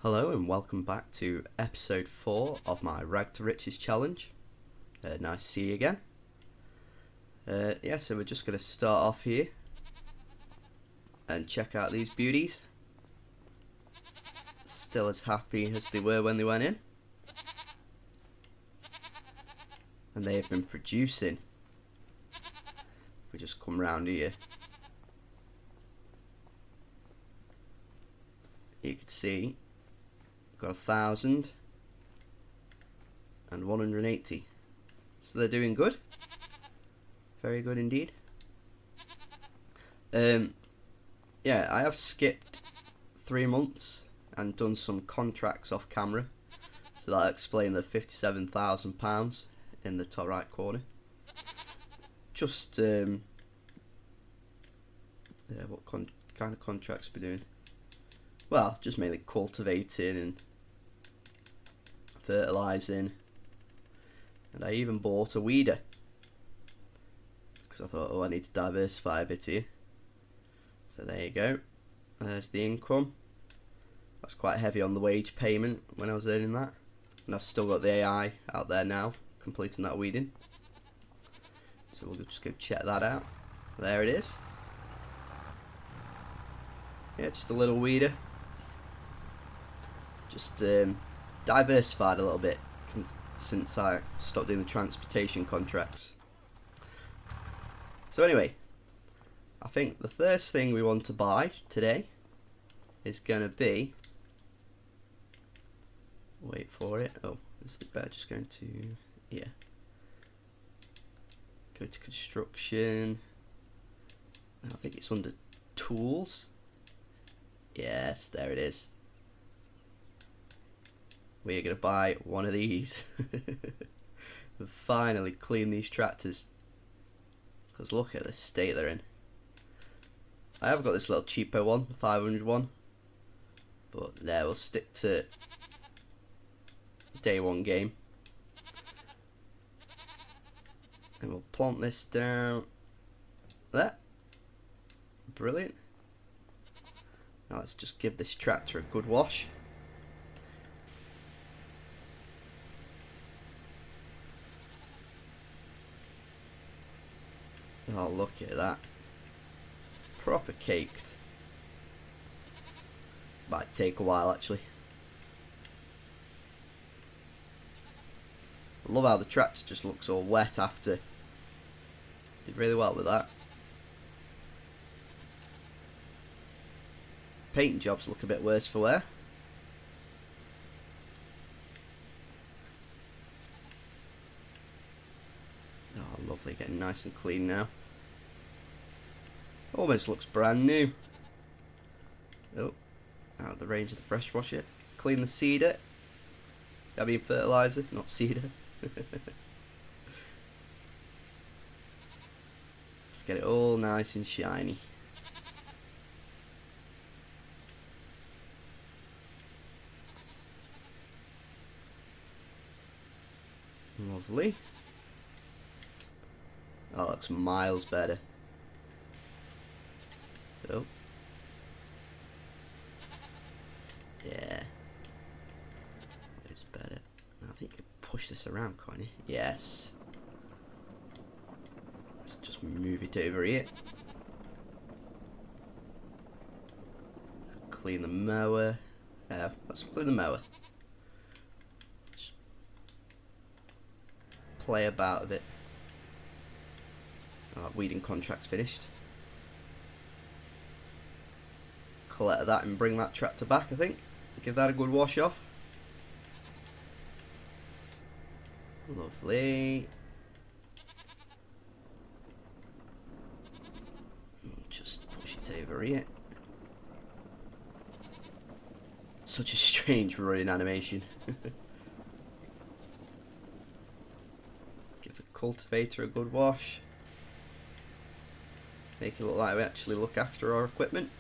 Hello and welcome back to episode 4 of my Rag to Riches challenge. Nice to see you again. So we're just going to start off here and check out these beauties. Still as happy as they were when they went in. And they have been producing. We just come round here. You can see got 1,000 and 180. So they're doing good. Very good indeed. I have skipped 3 months and done some contracts off camera, so that'll explain the £57,000 in the top right corner. Just what kind of contracts we're doing? Well, just mainly cultivating and fertilising, and I even bought a weeder because I thought, I need to diversify a bit here. So there you go. There's the income. I was quite heavy on the wage payment when I was earning that, and I've still got the AI out there now completing that weeding. So we'll just go check that out. There it is. Yeah, just a little weeder. Just diversified a little bit since I stopped doing the transportation contracts. So anyway, I think the first thing we want to buy today is going to be, wait for it, just going to, go to construction. I think it's under tools. Yes, there it is. We're going to buy one of these. And finally clean these tractors, because look at the state they're in. I have got this little cheaper one, the 500 one, but there, we'll stick to day one game. And we'll plant this down there. Brilliant. Now let's just give this tractor a good wash. Oh, look at that. Proper caked. Might take a while actually. I love how the tractor just looks all wet after. Did really well with that. Paint jobs look a bit worse for wear. Oh, lovely, getting nice and clean now. Almost looks brand new. Oh, out of the range of the fresh washer. Clean the seeder. I mean fertiliser, not seeder. Let's get it all nice and shiny. Lovely. Oh, that looks miles better. Oh. Yeah. It's better. I think you can push this around, can't you? Yes. Let's just move it over here. Clean the mower. Let's clean the mower. Just play about a bit. Oh, weeding contract's finished. Collect that and bring that tractor back, I think. Give that a good wash off. Lovely. Just push it over here. Such a strange running animation. Give the cultivator a good wash. Make it look like we actually look after our equipment.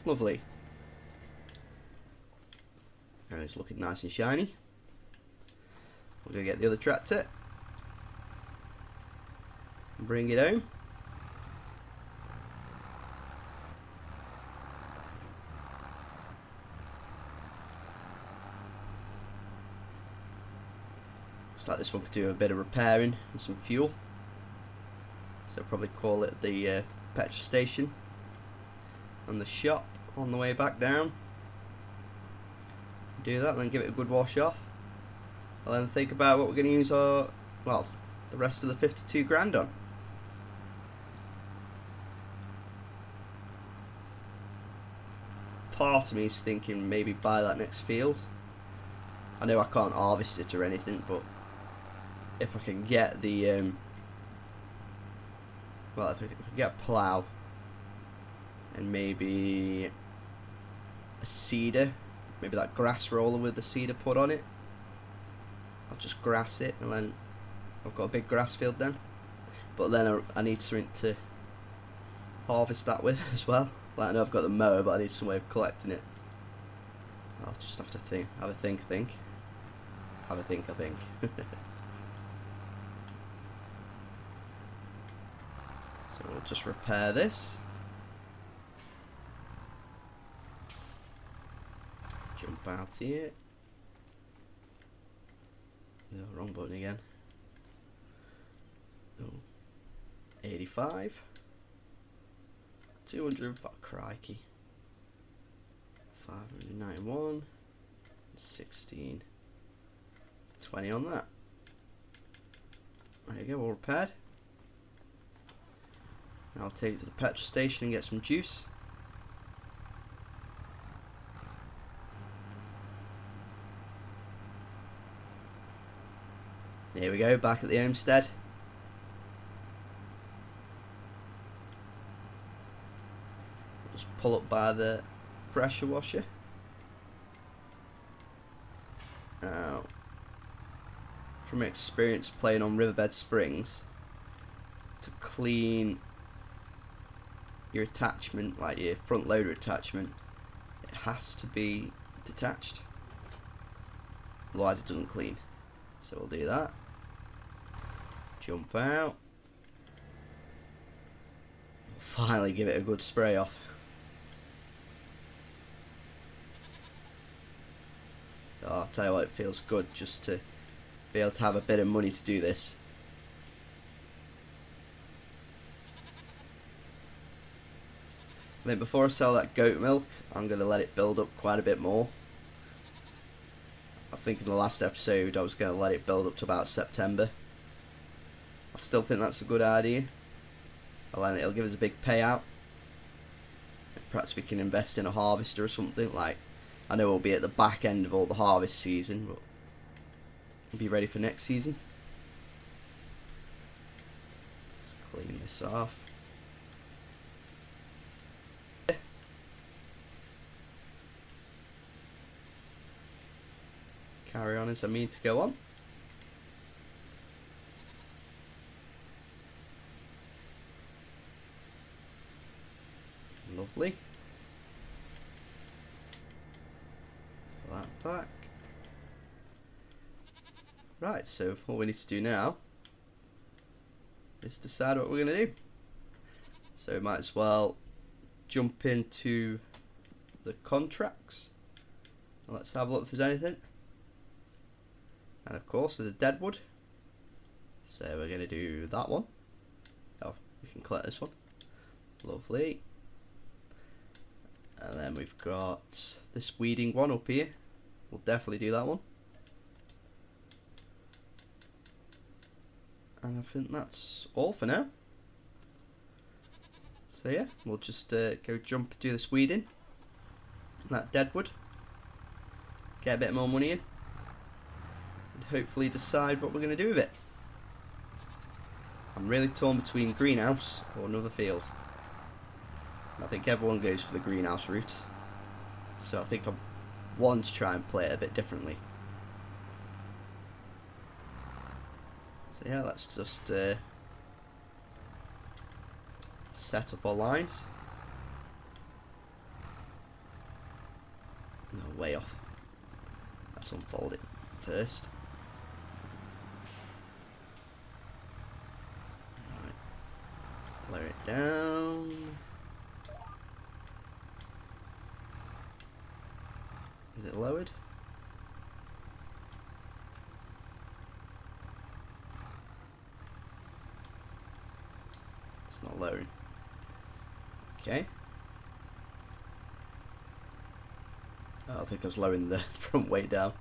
Lovely. And it's looking nice and shiny. We're going to get the other tractor and bring it home. Looks like this one could do a bit of repairing and some fuel. So probably call it the petrol station and the shop on the way back down. Do that, then give it a good wash off, and then think about what we're going to use our, well, the rest of the 52 grand on. Part of me is thinking maybe buy that next field. I know I can't harvest it or anything, but if I can get the well, if I can get a plough and maybe a seeder, maybe that grass roller with the seeder put on it, I'll just grass it, and then I've got a big grass field then. But then I need something to harvest that with as well. Like, I know I've got the mower, but I need some way of collecting it. I'll just have to have a think. So we'll just repair this. Jump out here. No, wrong button again. Oh, 85. 200, oh crikey. 591. 16. 20 on that. There you go, all repaired. Now I'll take it to the petrol station and get some juice. There we go, back at the homestead. Just pull up by the pressure washer. Now, from experience playing on riverbed springs, to clean your attachment, like your front loader attachment, it has to be detached, otherwise it doesn't clean. So we'll do that. Jump out. Finally give it a good spray off. Oh, I'll tell you what, it feels good just to be able to have a bit of money to do this. I think before I sell that goat milk, I'm going to let it build up quite a bit more. I think in the last episode I was going to let it build up to about September. I still think that's a good idea. It'll give us a big payout. Perhaps we can invest in a harvester or something. Like, I know we'll be at the back end of all the harvest season, but we'll be ready for next season. Let's clean this off. Carry on as I mean to go on. Lovely. Pull that back. Right, so all we need to do now is decide what we're going to do. So we might as well jump into the contracts. Let's have a look if there's anything. And of course there's a deadwood. So we're going to do that one. Oh, we can collect this one. Lovely. And then we've got this weeding one up here. We'll definitely do that one. And I think that's all for now. So yeah, we'll just go jump do this weeding. That deadwood. Get a bit more money in. And hopefully decide what we're going to do with it. I'm really torn between greenhouse or another field. I think everyone goes for the greenhouse route, so I think I want to try and play it a bit differently. So yeah, let's just set up our lines. No, way off. Let's unfold it first. Right. Lower it down. Is it lowered? It's not lowering. Okay. Oh, I think I was lowering the front weight down.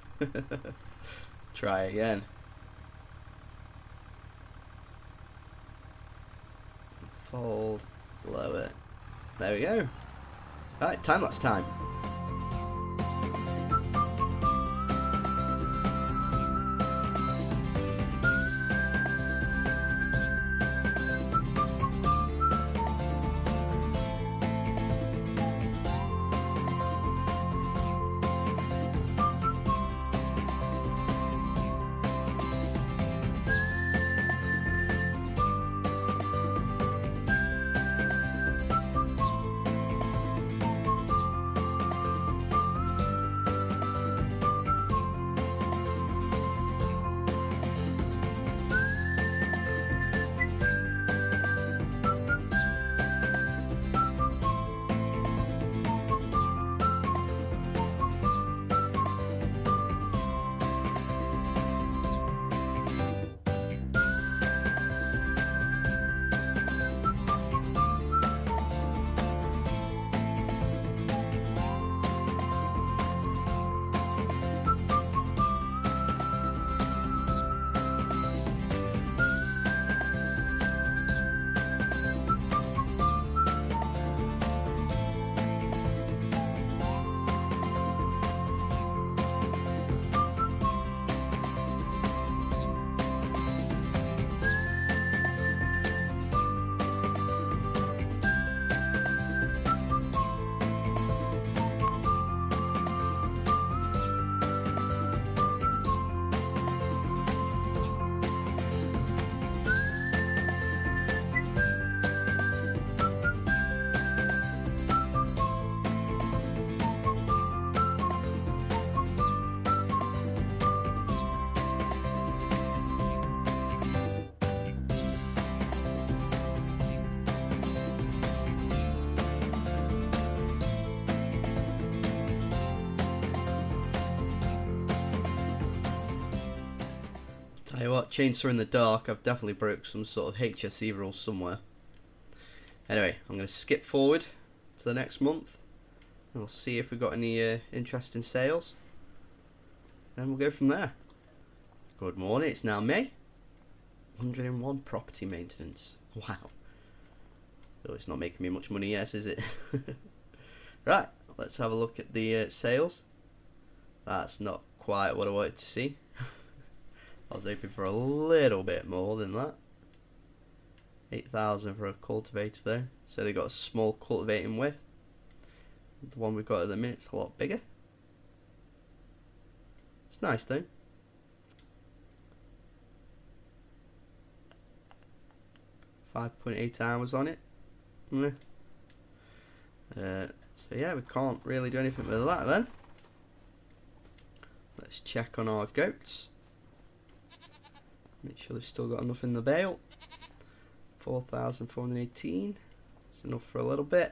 Try again. Fold, lower. There we go. Right, time-lapse time. Tell you what, chainsaw in the dark, I've definitely broke some sort of HSE rule somewhere. Anyway, I'm going to skip forward to the next month. And we'll see if we've got any interesting sales. And we'll go from there. Good morning, it's now May. 101 property maintenance. Wow. Oh, it's not making me much money yet, is it? Right, let's have a look at the sales. That's not quite what I wanted to see. I was hoping for a little bit more than that. 8,000 for a cultivator though. So they got a small cultivating width. The one we've got at the minute's a lot bigger. It's nice though. .8 hours on it. So yeah, we can't really do anything with that then. Let's check on our goats. Make sure they've still got enough in the bale. 4,418. That's enough for a little bit.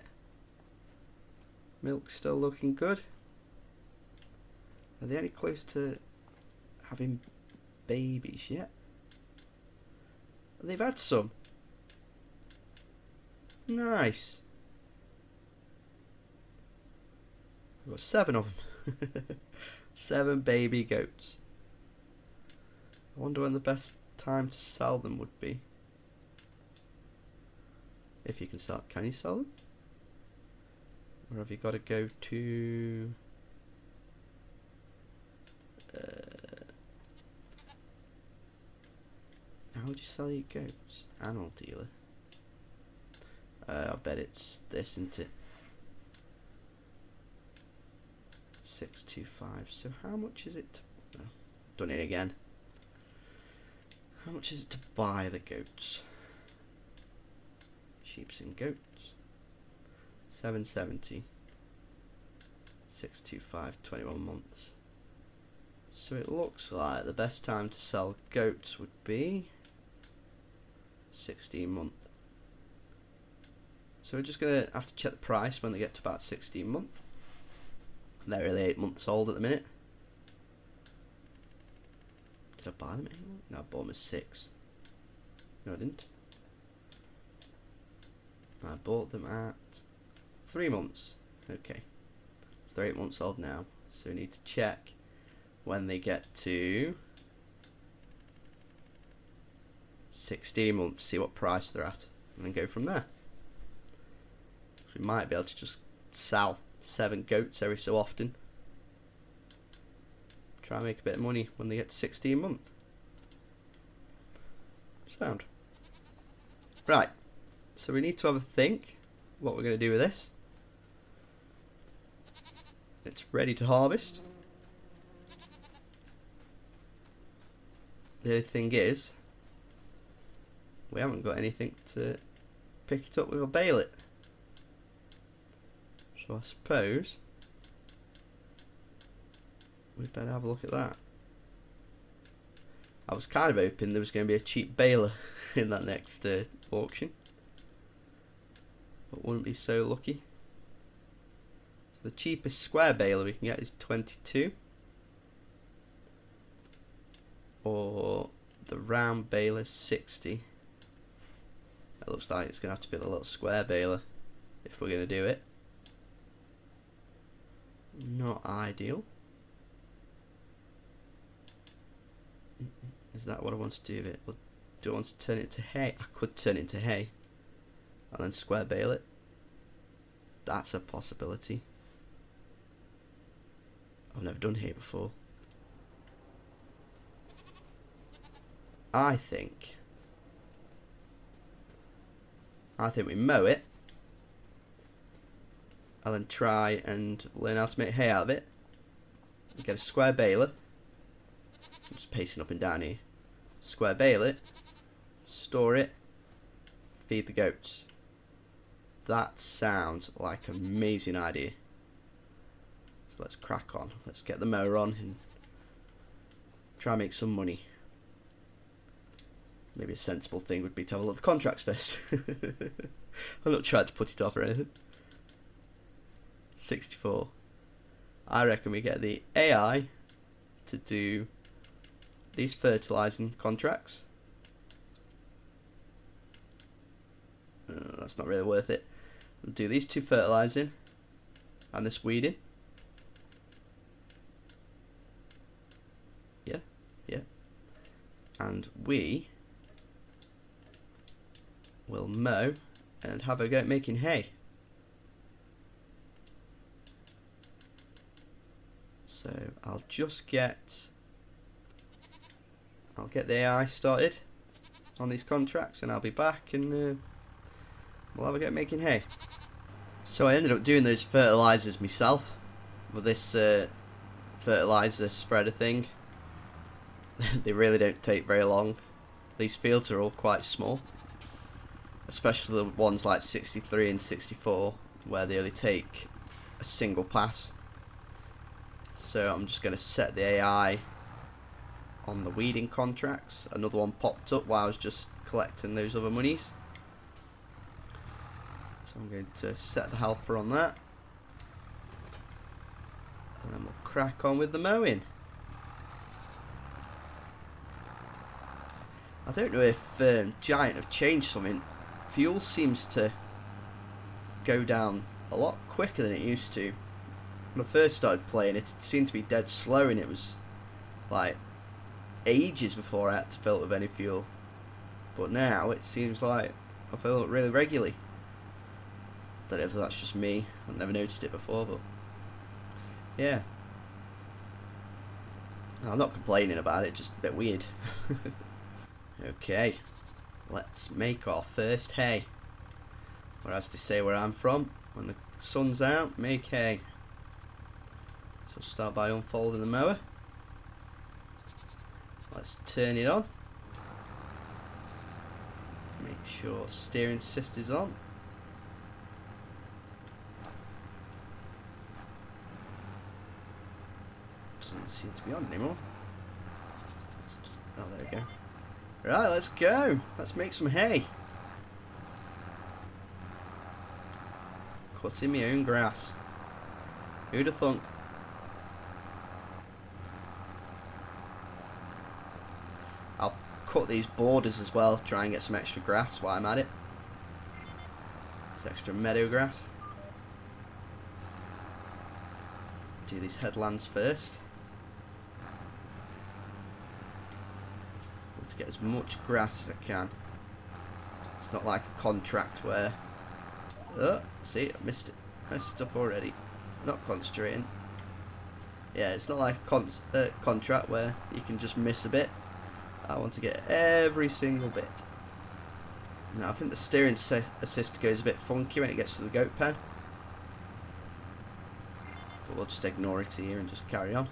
Milk's still looking good. Are they any close to having babies yet? They've had some. Nice. We've got 7 of them. 7 baby goats. I wonder when the best time to sell them would be. If you can sell, can you sell them? Or have you got to go to? How would you sell your goats? Animal dealer. I bet it's this, isn't it? 625. So how much is it? Oh, done it again. How much is it to buy the goats? Sheeps and goats. 770. 625. 21 months. So it looks like the best time to sell goats would be 16 month. So we're just going to have to check the price when they get to about 16 month. They're really 8 months old at the minute. Did I buy them at 8 months? No, I bought them at 6. No, I didn't. I bought them at 3 months. Okay. So they're 8 months old now. So we need to check when they get to 16 months, see what price they're at, and then go from there. So we might be able to just sell 7 goats every so often. Try and make a bit of money when they get to 16 months. Sound. Right, so we need to have a think what we're going to do with this. It's ready to harvest. The only thing is, we haven't got anything to pick it up with or bale it. So I suppose we'd better have a look at that. I was kind of hoping there was going to be a cheap baler in that next auction, but wouldn't be so lucky. So the cheapest square baler we can get is 22, or the round baler 60. It looks like it's going to have to be the little square baler if we're going to do it. Not ideal. Is that what I want to do with it? Or do I want to turn it to hay? I could turn it into hay and then square bale it. That's a possibility. I've never done hay before. I think we mow it and then try and learn how to make hay out of it. Get a square baler. I'm just pacing up and down here. Square bale it, store it, feed the goats. That sounds like an amazing idea. So let's crack on. Let's get the mower on and try and make some money. Maybe a sensible thing would be to have a look at the contracts first. I'm not trying to put it off or anything. 64. I reckon we get the AI to do these fertilizing contracts. That's not really worth it. We'll do these 2 fertilizing and this weeding. Yeah. And we will mow and have a go at making hay. So I'll get the AI started on these contracts and I'll be back and we'll have a go at making hay. So I ended up doing those fertilizers myself with this fertilizer spreader thing. They really don't take very long. These fields are all quite small, especially the ones like 63 and 64 where they only take a single pass. So I'm just going to set the AI on the weeding contracts. Another one popped up while I was just collecting those other monies. So I'm going to set the helper on that. And then we'll crack on with the mowing. I don't know if Giant have changed something. Fuel seems to go down a lot quicker than it used to. When I first started playing it seemed to be dead slow and it was like ages before I had to fill it with any fuel. But now it seems like I fill it really regularly. Don't know if that's just me. I've never noticed it before, but yeah. I'm not complaining about it, just a bit weird. Okay, let's make our first hay. Or as they say where I'm from, when the sun's out, make hay. So start by unfolding the mower. Let's turn it on. Make sure steering assist is on. Doesn't seem to be on anymore. Oh, there we go. Right, let's go. Let's make some hay. Cutting my own grass. Who'd have thunk? I'll cut these borders as well, try and get some extra grass while I'm at it. It's extra meadow grass. Do these headlands first. Let's get as much grass as I can. It's not like a contract where... Oh, see, I missed it. Messed up already. Not concentrating. Yeah, it's not like a contract where you can just miss a bit. I want to get every single bit. Now, I think the steering assist goes a bit funky when it gets to the goat pen. But we'll just ignore it here and just carry on.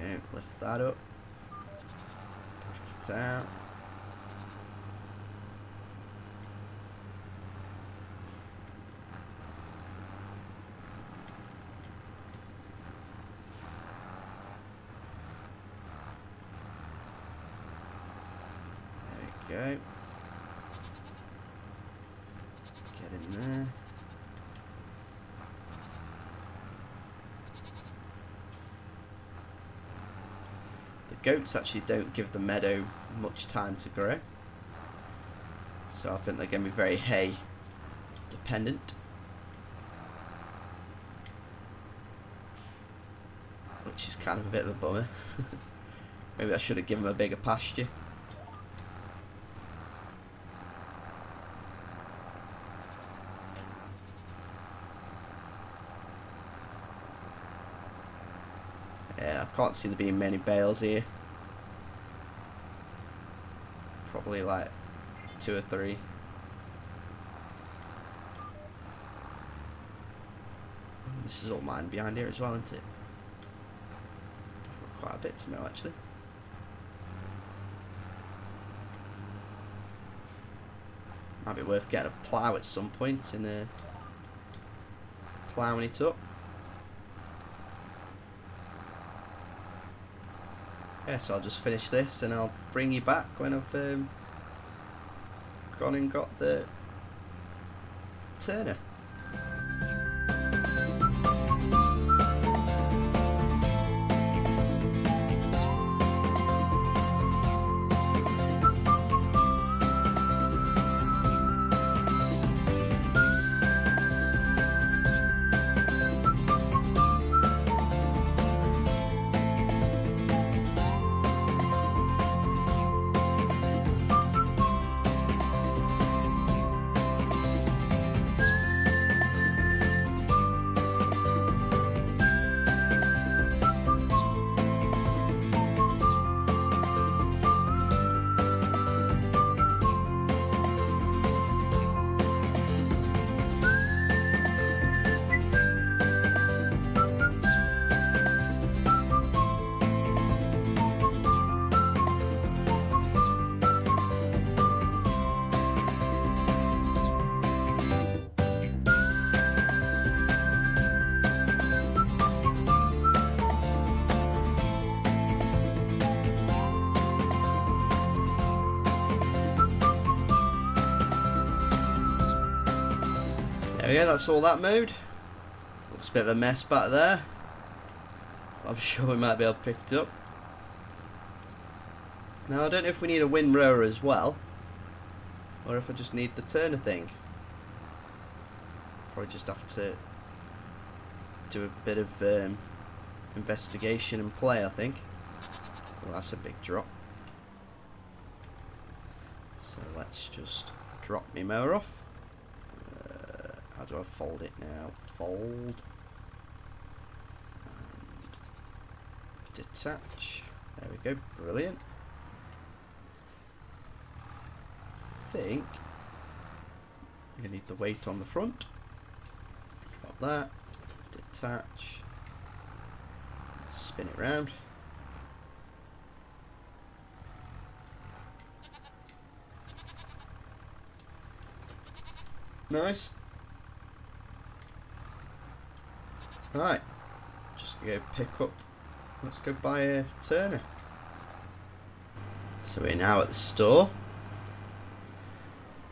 And lift that up. Back it out. Go. Get in there. The goats actually don't give the meadow much time to grow, so I think they're going to be very hay dependent, which is kind of a bit of a bummer. Maybe I should have given them a bigger pasture. Yeah, I can't see there being many bales here. Probably like 2 or 3. This is all mine behind here as well, isn't it? Quite a bit to mow actually. Might be worth getting a plough at some point and ploughing it up. Yeah, so I'll just finish this and I'll bring you back when I've gone and got the turner. Yeah, that's all that mode. Looks a bit of a mess back there. I'm sure we might be able to pick it up. Now I don't know if we need a windrower as well, or if I just need the turner thing. Probably just have to do a bit of investigation and play, I think. Well, that's a big drop. So let's just drop my mower off. How do I fold it now? Fold. And detach. There we go. Brilliant. I think I'm going to need the weight on the front. Drop that. Detach. Spin it round. Nice. Right, just go pick up. Let's go buy a turner. So we're now at the store.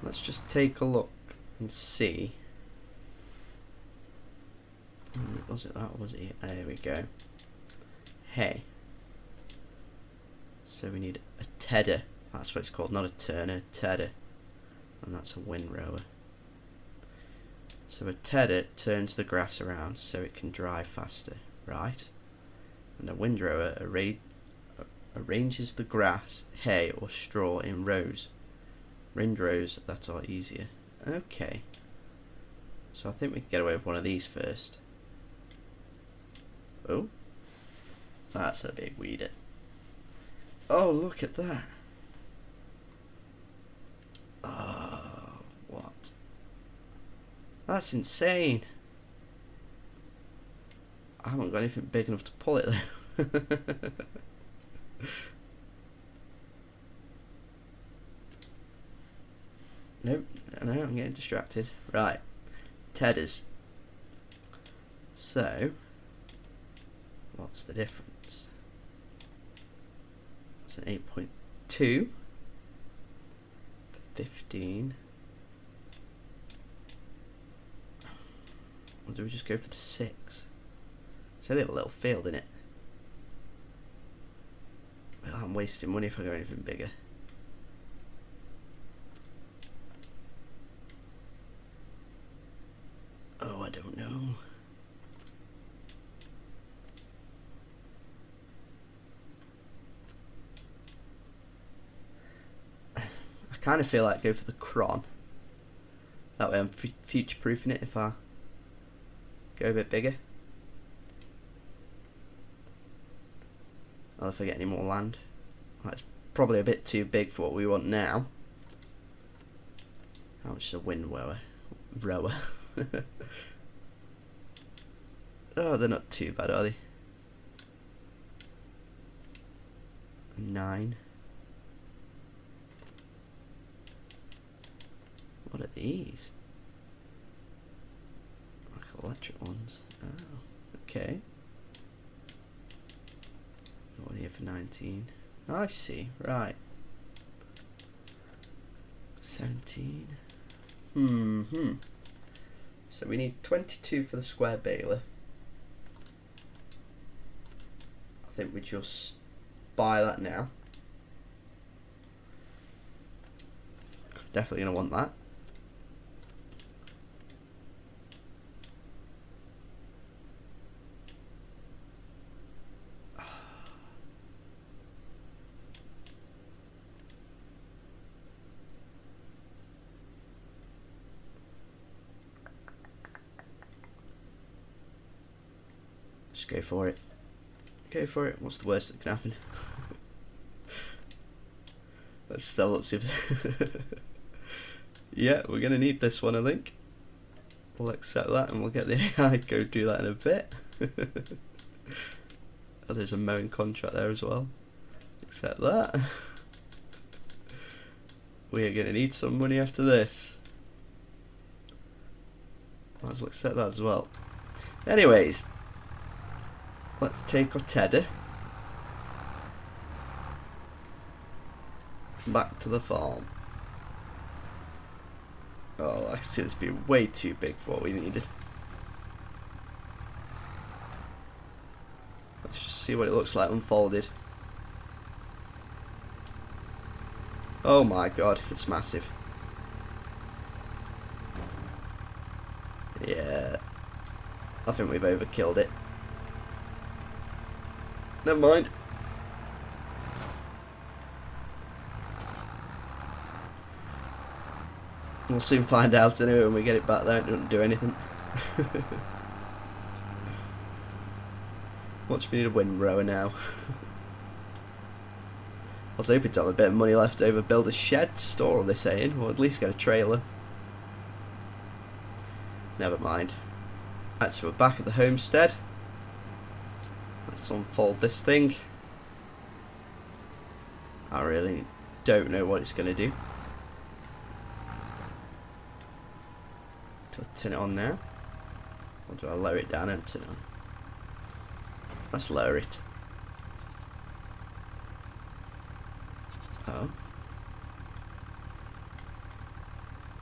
Let's just take a look and see. Was it that or was it? There we go. Hey. So we need a tedder. That's what it's called, not a turner, a tedder. And that's a windrower. So a tedder turns the grass around so it can dry faster, right? And a windrower arranges the grass, hay or straw in rows. Windrows that are easier. Okay. So I think we can get away with one of these first. Oh. That's a big weeder. Oh, look at that. Oh, what? That's insane. I haven't got anything big enough to pull it though. Nope, no, I'm getting distracted. Right, tedders. So, what's the difference? That's an 8.2. 15. Or do we just go for the 6? It's only a little field, innit? Well, I'm wasting money if I go anything bigger. Oh, I don't know. I kind of feel like go for the cron. That way I'm future-proofing it if I go a bit bigger. Well, if I get any more land. That's probably a bit too big for what we want now. How much is a windrower? Oh, they're not too bad, are they? 9. What are these? Like electric ones. Oh, okay. One here for 19. Oh, I see. Right. 17. So we need 22 for the square baler. I think we just buy that now. Definitely gonna want that. Just go for it. Go for it. What's the worst that can happen? Let's still let's see if yeah, we're gonna need this one, I think. We'll accept that and we'll get the AI go do that in a bit. Oh, there's a mowing contract there as well. Accept that. We are gonna need some money after this. Might as well accept that as well. Anyways, let's take our tedder back to the farm. Oh, I see this being way too big for what we needed. Let's just see what it looks like unfolded. Oh my god, it's massive. Yeah, I think we've overkilled it. Never mind. We'll soon find out anyway when we get it back there. It doesn't do anything. Watch me need a windrower now. I was hoping to have a bit of money left over, build a shed to store all this in, or at least get a trailer. Never mind. Right, so we're back at the homestead. Let's unfold this thing. I really don't know what it's going to do. Do I turn it on now? Or do I lower it down and turn it on? Let's lower it. Oh.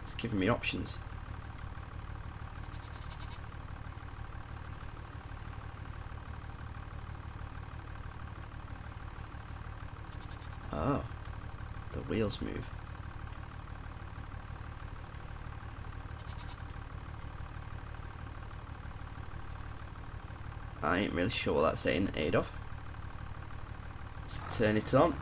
It's giving me options. Oh. The wheels move. I ain't really sure what that's saying, Adolf. Let's turn it on.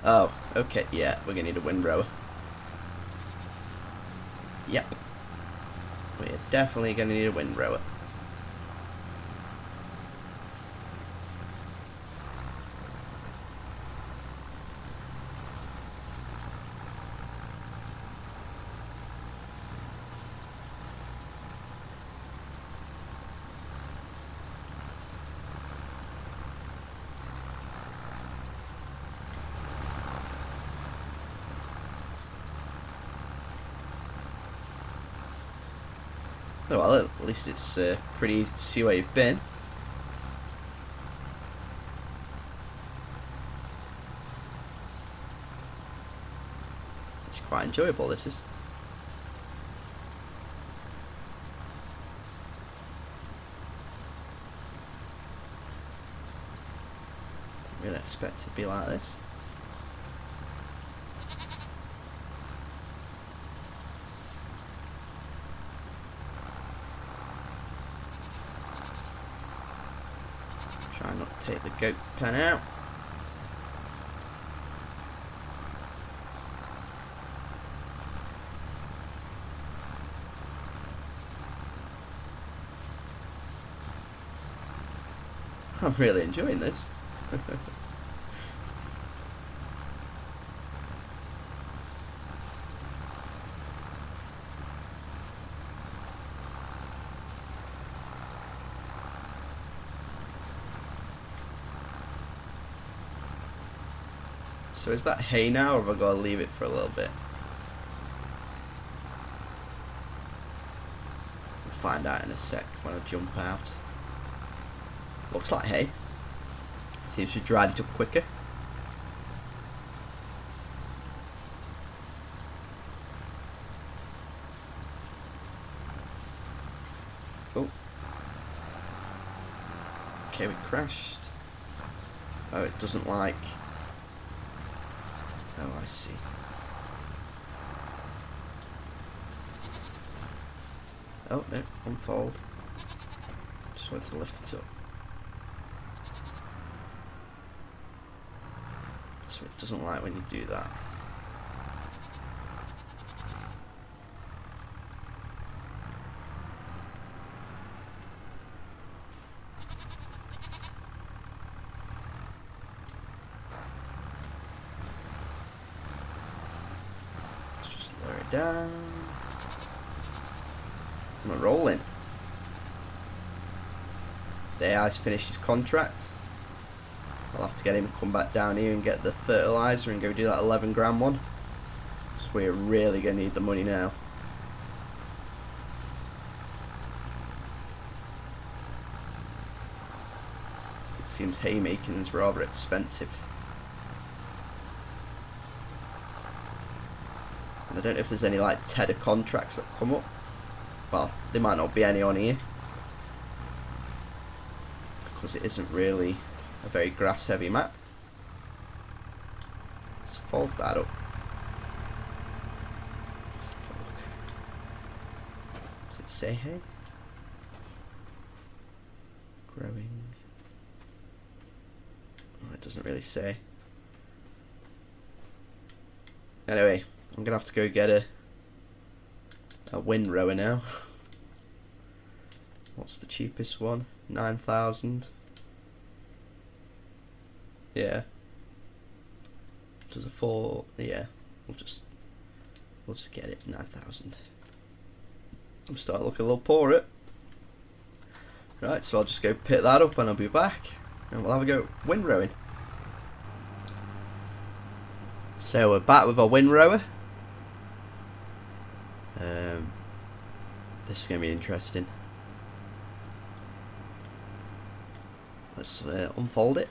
Oh, okay, yeah, we're gonna need a windrower. Yep. We're definitely gonna need a windrower. Oh, well, at least it's pretty easy to see where you've been. It's quite enjoyable, this is. Didn't really expect it to be like this. Try not to take the goat pen out. I'm really enjoying this. So is that hay now, or have I got to leave it for a little bit? We'll find out in a sec when I jump out. Looks like hay. Seems to dried it up quicker. Oh. Okay, we crashed. Oh, it doesn't like... Oh, I see. Oh, no, unfold. Just want to lift it up. So it doesn't like when you do that. Let's just lower it down. And we're rolling. The AI's finished his contract. I'll have to get him to come back down here and get the fertiliser and go do that 11 grand one. So we're really going to need the money now. It seems haymaking is rather expensive. And I don't know if there's any like tedder contracts that come up. Well, there might not be any on here. Because it isn't really a very grass heavy map. Let's fold that up. Does it say hay? Growing. Oh, it doesn't really say. Anyway, I'm gonna have to go get a windrower now. What's the cheapest one? 9,000. Yeah. Does a 4? Yeah. We'll just get it. 9,000. I'm starting to look a little poor it. Right, so I'll just go pick that up and I'll be back, and we'll have a go at windrowing. So we're back with our windrower. This is going to be interesting. Let's unfold it.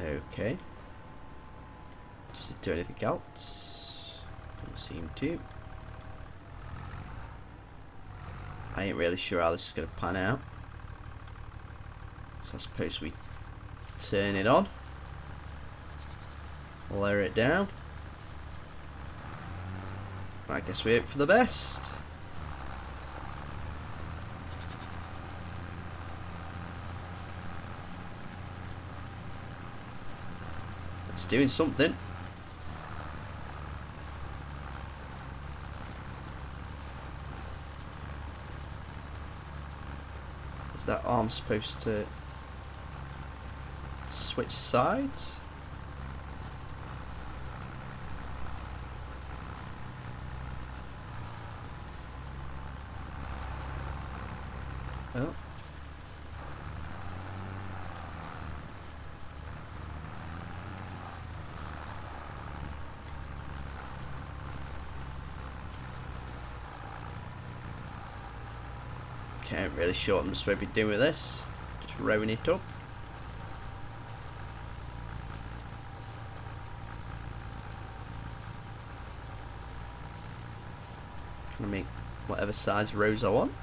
Okay. Does it do anything else? Don't seem to. I ain't really sure how this is going to pan out. So I suppose we turn it on. Lower it down. I guess we hope for the best. It's doing something. Is that arm supposed to switch sides? Oh. Okay, I'm really sure what I'm supposed to be doing with this. Just rowing it up. Can I make whatever size rows I want?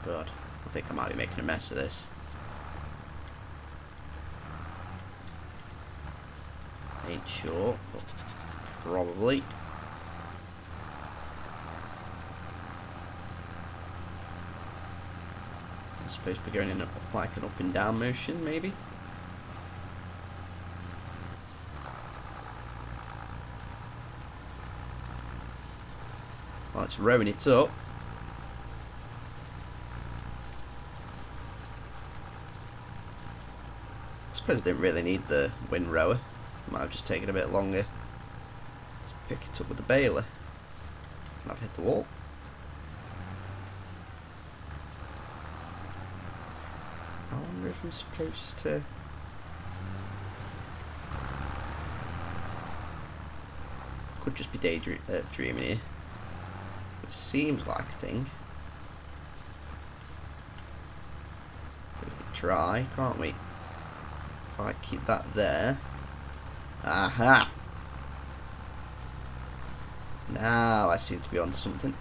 God, I think I might be making a mess of this. Ain't sure, but probably. I'm supposed to be going in like an up and down motion, maybe. Well, it's rowing it up. I suppose I didn't really need the wind rower. Might have just taken a bit longer to pick it up with the baler. And I've hit the wall. I wonder if I'm supposed to... Could just be daydreaming here. It seems like a thing. We could try, can't we? If I keep that there. Aha! Now I seem to be on something.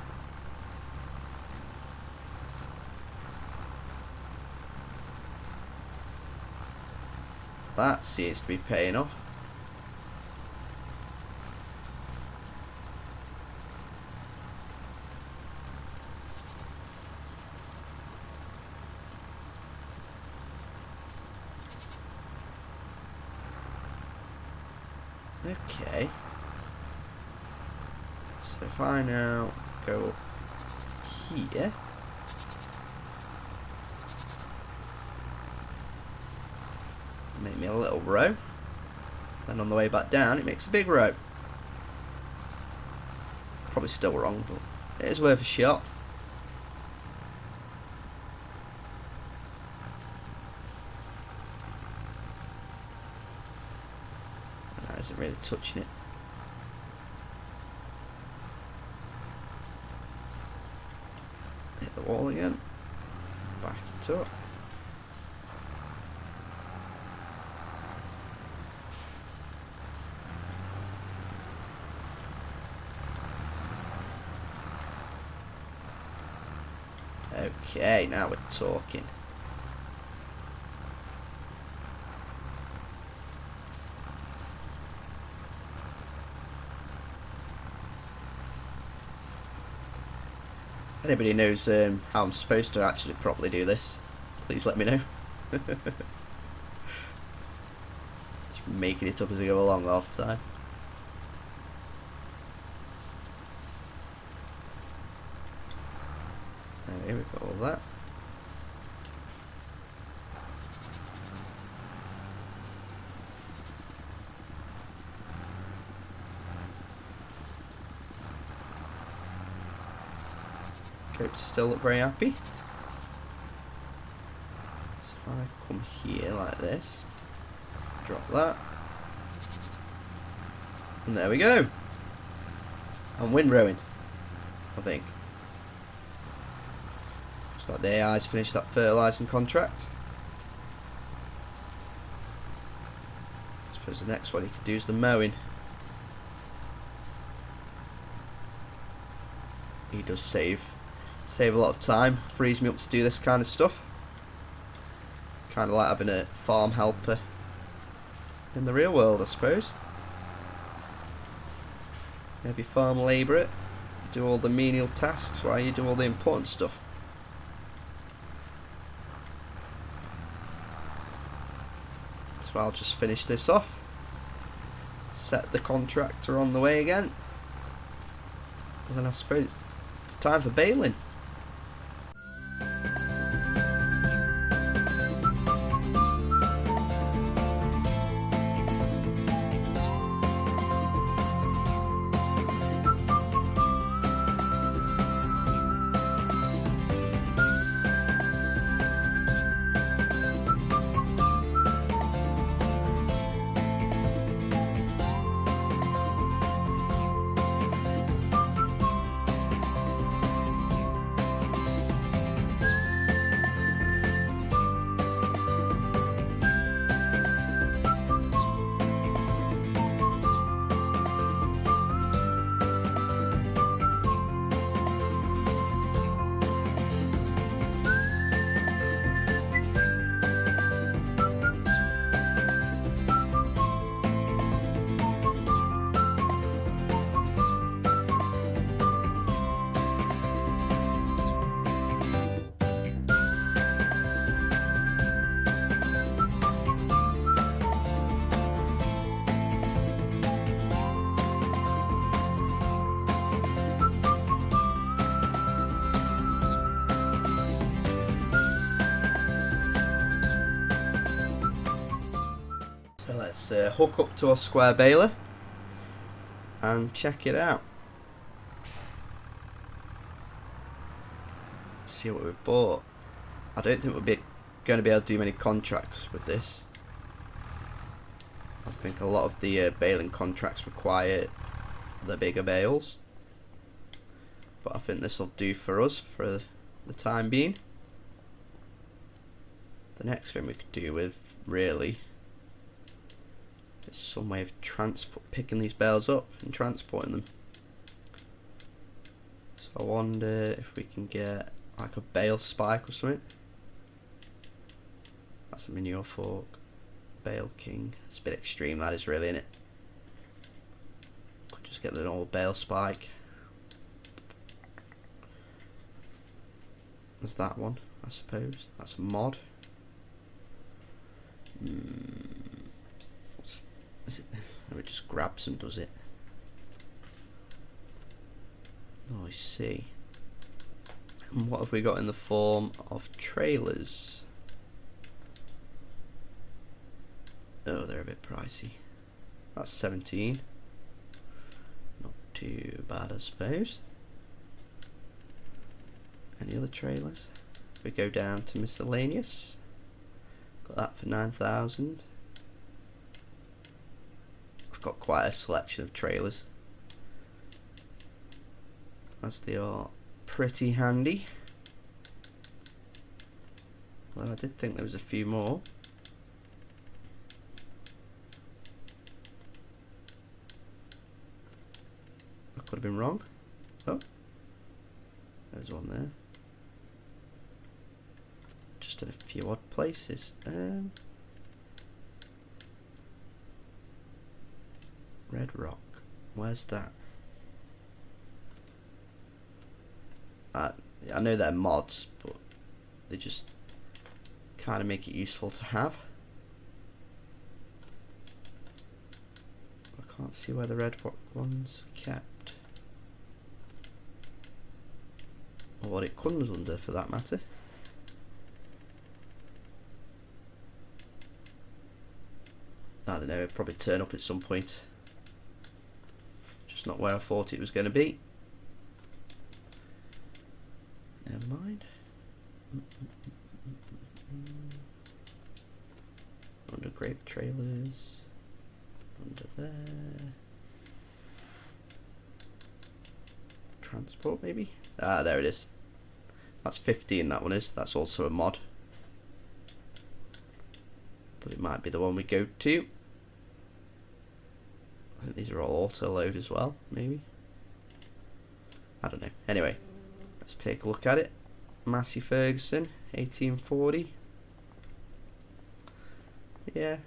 That seems to be paying off. Okay. So if I now go here. Make me a little row. Then on the way back down it makes a big row. Probably still wrong, but it is worth a shot. That isn't really touching it. Hit the wall again. Back it up. Okay, now we're talking. Anybody knows how I'm supposed to actually properly do this, please let me know. Just making it up as I go along half the time. There we've got all that. Coach still look very happy. So if I come here like this, drop that, and there we go. I'm wind rowing. I think. Looks like the AI's finished that fertilising contract. I suppose the next one he could do is the mowing. He does save a lot of time, frees me up to do this kind of stuff. Kind of like having a farm helper in the real world, I suppose. Maybe farm labourer, do all the menial tasks while you do all the important stuff. So I'll just finish this off, set the contractor on the way again, and then I suppose it's time for baling. So let's hook up to our square baler and check it out. See what we've bought. I don't think we'll be going to be able to do many contracts with this. I think a lot of the baling contracts require the bigger bales, but I think this will do for us for the time being. The next thing we could do with really is some way of picking these bales up and transporting them. So I wonder if we can get like a bale spike or something. That's a manure fork. Bale king. It's a bit extreme, that is really, isn't it? Could just get the normal bale spike. There's that one, I suppose. That's a mod. Is it? It just grabs and does it. Oh, I see. And what have we got in the form of trailers? Oh, they're a bit pricey. That's 17. Not too bad, I suppose. Any other trailers? If we go down to miscellaneous, got that for 9,000. I've got quite a selection of trailers, as they are pretty handy. Well, I did think there was a few more. I could have been wrong. Oh, there's one there. Just in a few odd places. Red Rock. Where's that? I know they're mods, but they just kind of make it useful to have. I can't see where the Red Rock one's kept, or what it comes under for that matter. I don't know, it'll probably turn up at some point. Just not where I thought it was going to be. Never mind. Under grape trailers. Under there. transport maybe? Ah, there it is. That's 15, that one is. That's also a mod. But it might be the one we go to. I think these are all auto load as well, maybe. I don't know. Anyway, let's take a look at it. Massey Ferguson, 1840. Yeah,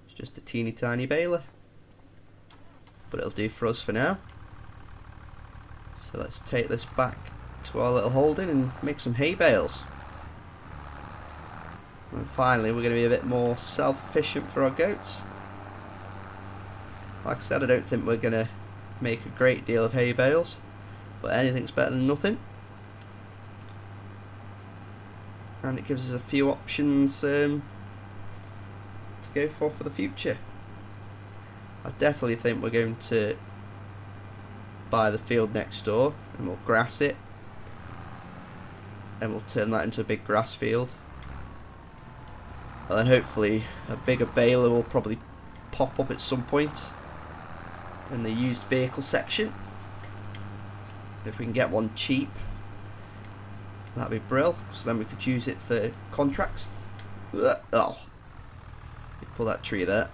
it's just a teeny tiny baler. But it'll do for us for now. So let's take this back to our little holding and make some hay bales. And finally we're going to be a bit more self-efficient for our goats. Like I said, I don't think we're going to make a great deal of hay bales, but anything's better than nothing. And it gives us a few options to go for the future. I definitely think we're going to buy the field next door and we'll grass it, and we'll turn that into a big grass field, and then hopefully a bigger baler will probably pop up at some point in the used vehicle section. If we can get one cheap, that'd be brilliant, so then we could use it for contracts. Oh, you pull that tree there.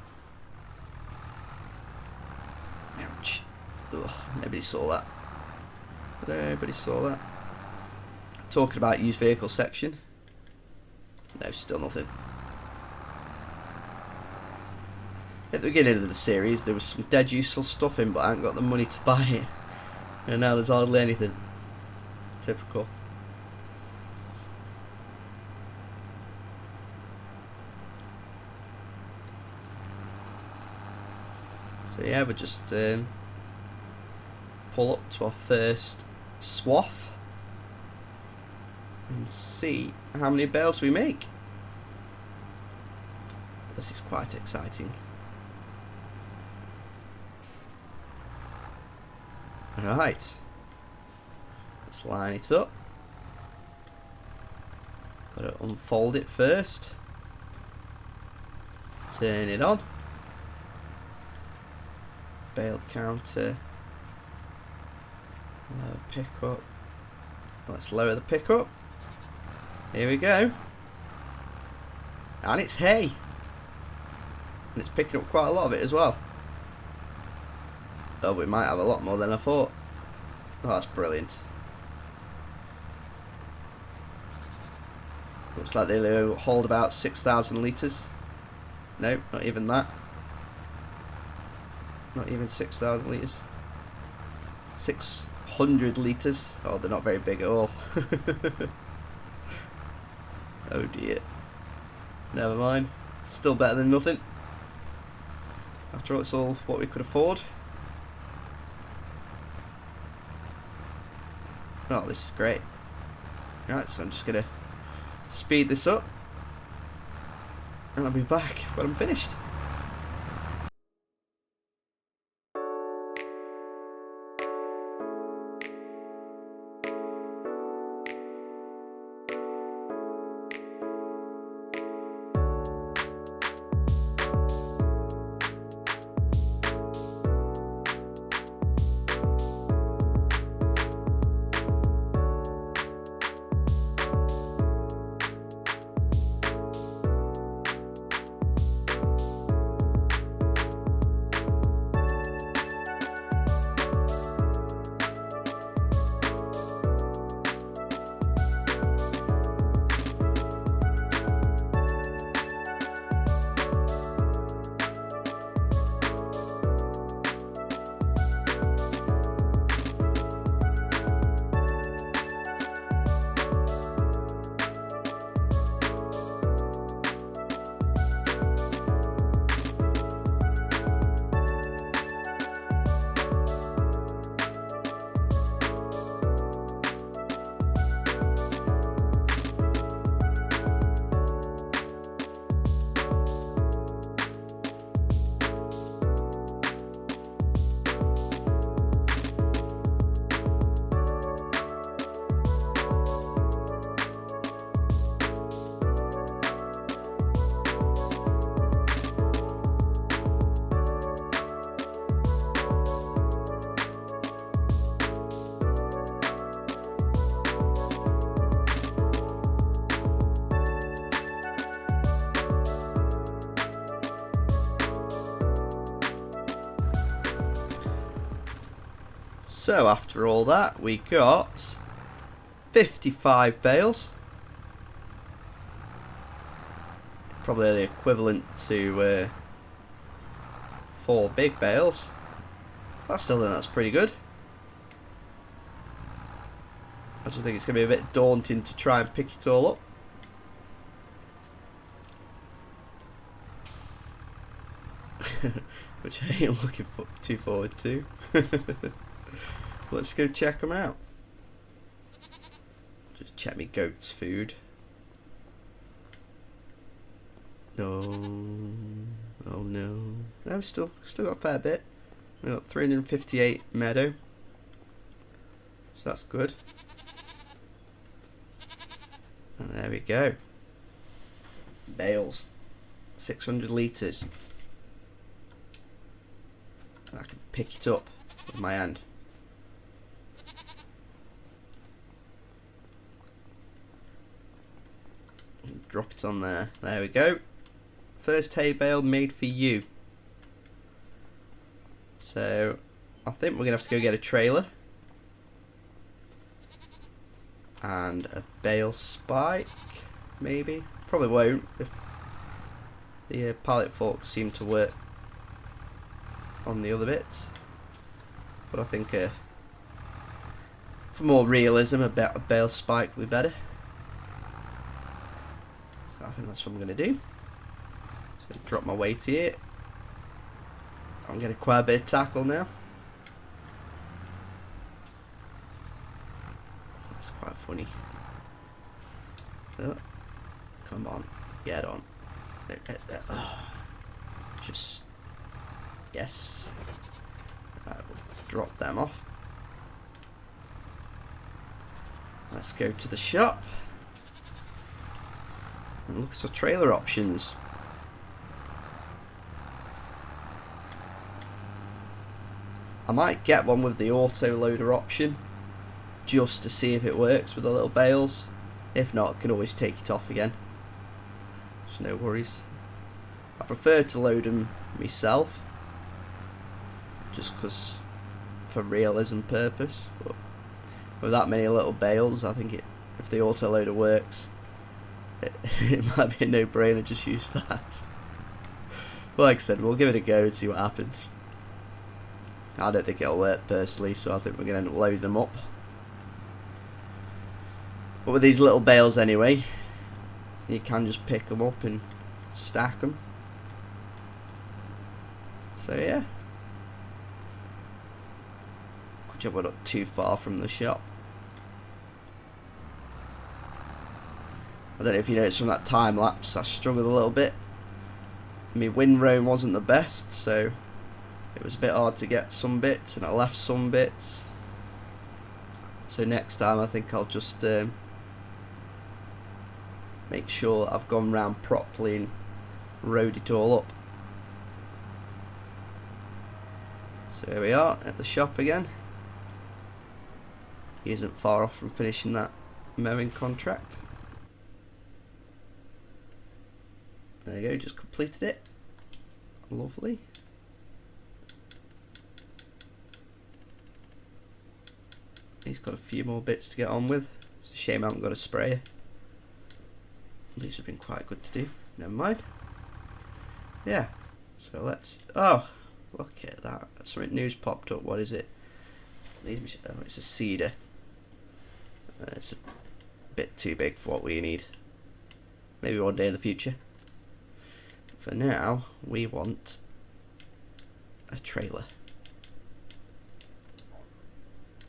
Ouch. Ugh, nobody saw that. Nobody saw that. Talking about used vehicle section. No, still nothing. At the beginning of the series there was some dead useful stuff in, but I haven't got the money to buy it. And now there's hardly anything. Typical. So yeah, we're just pull up to our first swath and see how many bales we make. This is quite exciting. Right, let's line it up. Got to unfold it first. Turn it on. Bale counter. Lower pickup. Let's lower the pickup. Here we go. And it's hay. And it's picking up quite a lot of it as well. Oh, we might have a lot more than I thought. Oh, that's brilliant. Looks like they hold about 6,000 litres. No, not even that. Not even 6,000 litres. 600 litres. Oh, they're not very big at all. Oh dear. Never mind. Still better than nothing. After all, it's all what we could afford. Oh, this is great. Right, so I'm just going to speed this up and I'll be back when I'm finished. So after all that, we got 55 bales. Probably the equivalent to 4 big bales. I still think that's pretty good. I just think it's going to be a bit daunting to try and pick it all up. Which I ain't looking too forward to. Let's go check them out. Just check me goat's food. No, oh no. No, we've still got a fair bit. We've got 358 meadow, so that's good. And there we go. Bales, 600 litres. And I can pick it up with my hand. And drop it on there. There we go. First hay bale made for you. So I think we're gonna have to go get a trailer and a bale spike, maybe. Probably won't if the pallet forks seem to work on the other bits. But I think for more realism, a bale spike would be better. So I think that's what I'm gonna do. So drop my weight here. I'm getting quite a bit of tackle now. That's quite funny. Oh, come on, get on. Just yes. Right, we'll drop them off. Let's go to the shop and look at our trailer options. I might get one with the auto loader option just to see if it works with the little bales. If not, I can always take it off again. There's no worries. I prefer to load them myself just because for realism purpose, but with that many little bales, I think if the auto loader works, it might be a no-brainer. Just use that. But like I said, we'll give it a go and see what happens. I don't think it'll work personally, so I think we're going to end up loading them up. But with these little bales anyway, you can just pick them up and stack them. So yeah. Good job we're not too far from the shop. I don't know if you noticed from that time lapse, I struggled a little bit. My wind roam wasn't the best, so it was a bit hard to get some bits, and I left some bits. So next time I think I'll just make sure I've gone round properly and rode it all up. So here we are at the shop again. He isn't far off from finishing that mowing contract. There you go, just completed it. Lovely. He's got a few more bits to get on with. It's a shame I haven't got a sprayer. These have been quite good to do. Never mind. Yeah. So let's. Oh, look at that. Something new's popped up. What is it? Oh, it's a cedar. It's a bit too big for what we need. Maybe one day in the future. For now, we want a trailer.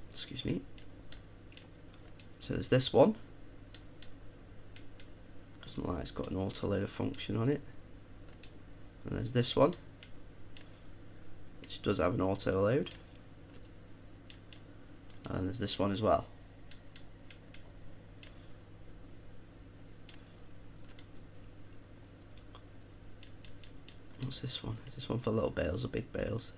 Excuse me. So there's this one. Doesn't look like it's got an autoloader function on it. And there's this one, which does have an auto load. And there's this one as well. What's this one? Is this one for little bales or big bales?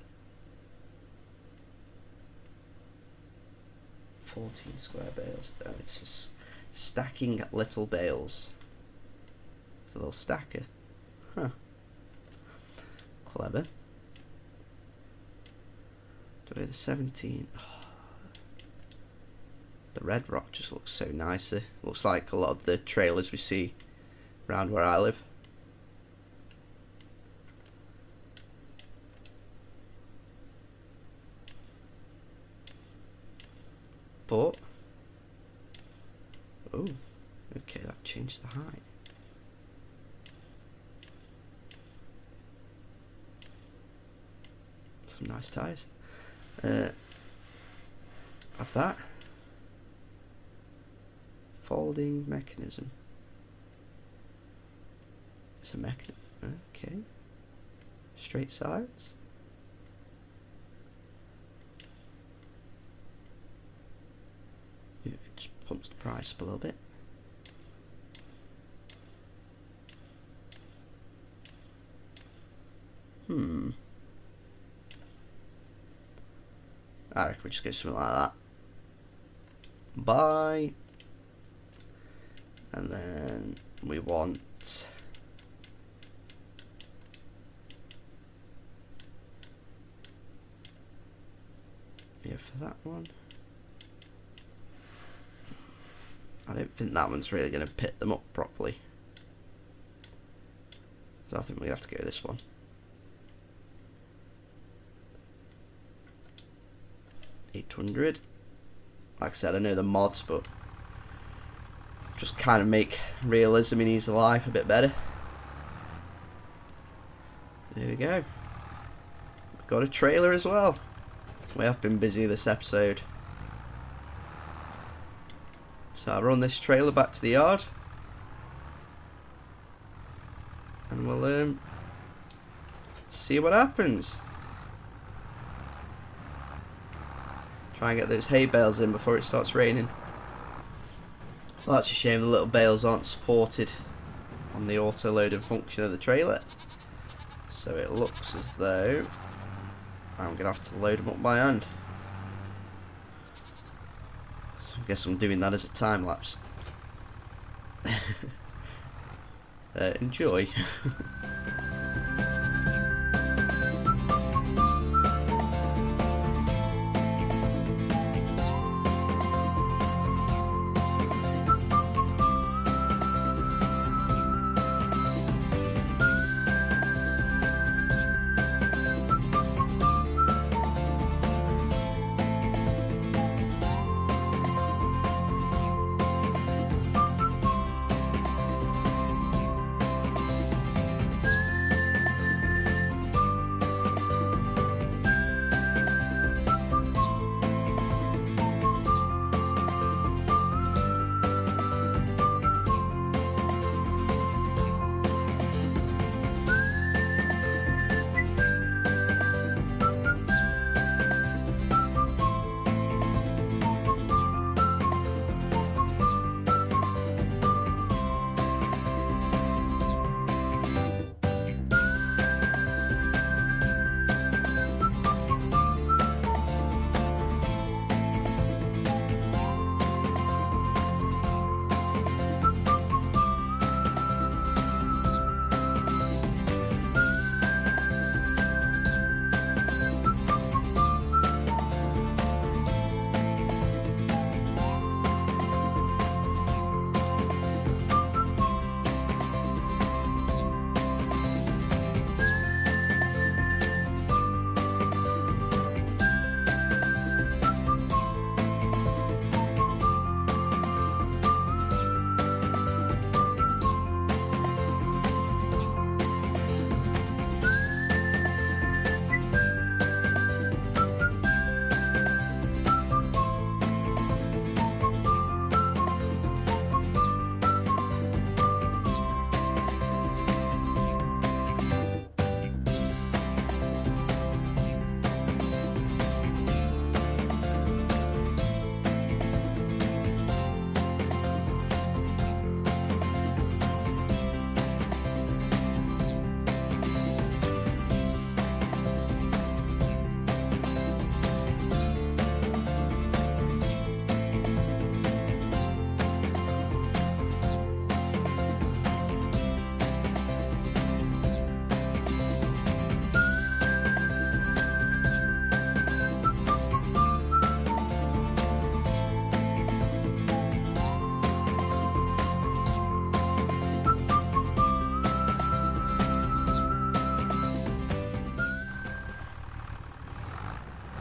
14 square bales. Oh, it's for stacking little bales. It's a little stacker. Huh. Clever. Do we have the 17? Oh, The red rock just looks so nice. Looks like a lot of the trailers we see around where I live. But oh, okay, that changed the height. Some nice tyres. Have that. Folding mechanism. It's a mechanism. Okay. Straight sides. Yeah, it just pumps the price up a little bit. I reckon we just get something like that. Buy. And then we want for that one. I don't think that one's really going to pit them up properly. So I think we have to go this one. $800. Like I said, I know the mods, but just kind of make realism in Easy Life a bit better. There we go. We've got a trailer as well. We have been busy this episode. So I'll run this trailer back to the yard. And we'll see what happens. Try and get those hay bales in before it starts raining. Well, that's a shame the little bales aren't supported on the auto loading function of the trailer. So it looks as though I'm going to have to load them up by hand. So I guess I'm doing that as a time lapse. Enjoy.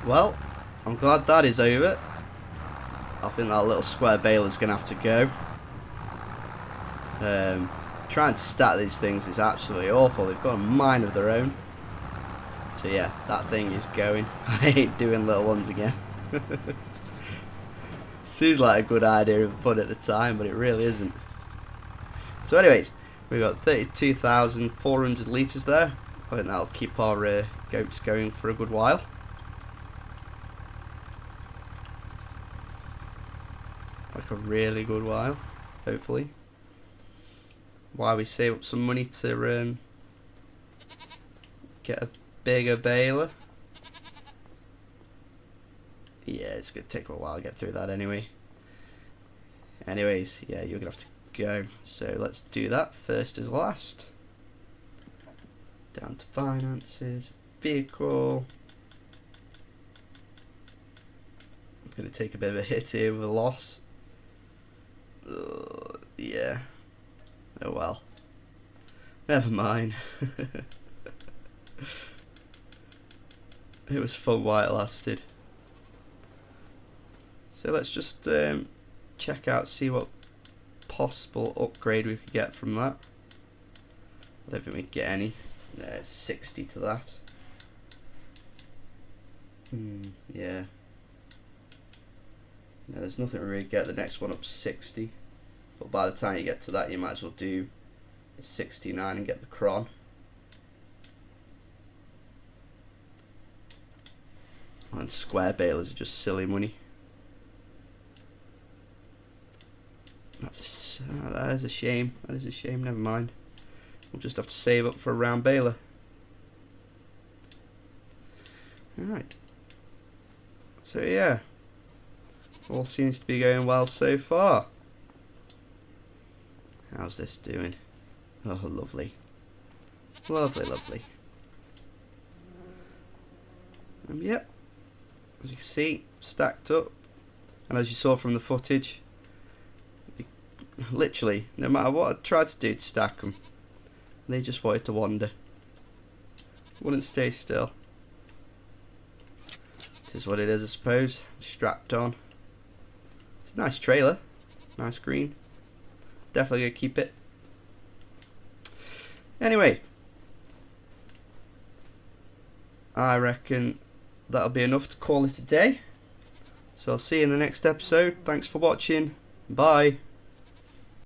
Well, I'm glad that is over. I think that little square baler's going to have to go. Trying to stack these things is absolutely awful. They've got a mind of their own. So yeah, that thing is going. I ain't doing little ones again. Seems like a good idea of fun at the time, but it really isn't. So anyways, we've got 32,400 litres there. I think that'll keep our goats going for a good while. Like a really good while, hopefully. While we save up some money to get a bigger baler. Yeah, it's going to take a while to get through that anyway. Anyways, yeah, you're going to have to go. So let's do that first as last. Down to finances, vehicle. I'm going to take a bit of a hit here with a loss. Yeah. Oh well. Never mind. It was fun while it lasted. So let's just check out, see what possible upgrade we could get from that. I don't think we could get any. There's 60 to that. Yeah. No, there's nothing to really get. The next one up 60. But by the time you get to that, you might as well do 69 and get the cron. And square balers are just silly money. That is a shame. That is a shame. Never mind. We'll just have to save up for a round baler. Alright. So yeah. All seems to be going well so far. How's this doing? Oh, lovely. Lovely, lovely. Yep. As you can see, stacked up. And as you saw from the footage, literally, no matter what I tried to do to stack them, they just wanted to wander. Wouldn't stay still. It is what it is, I suppose. Strapped on. It's a nice trailer. Nice green. Definitely gonna keep it. Anyway, I reckon that'll be enough to call it a day. So I'll see you in the next episode. Thanks for watching. Bye.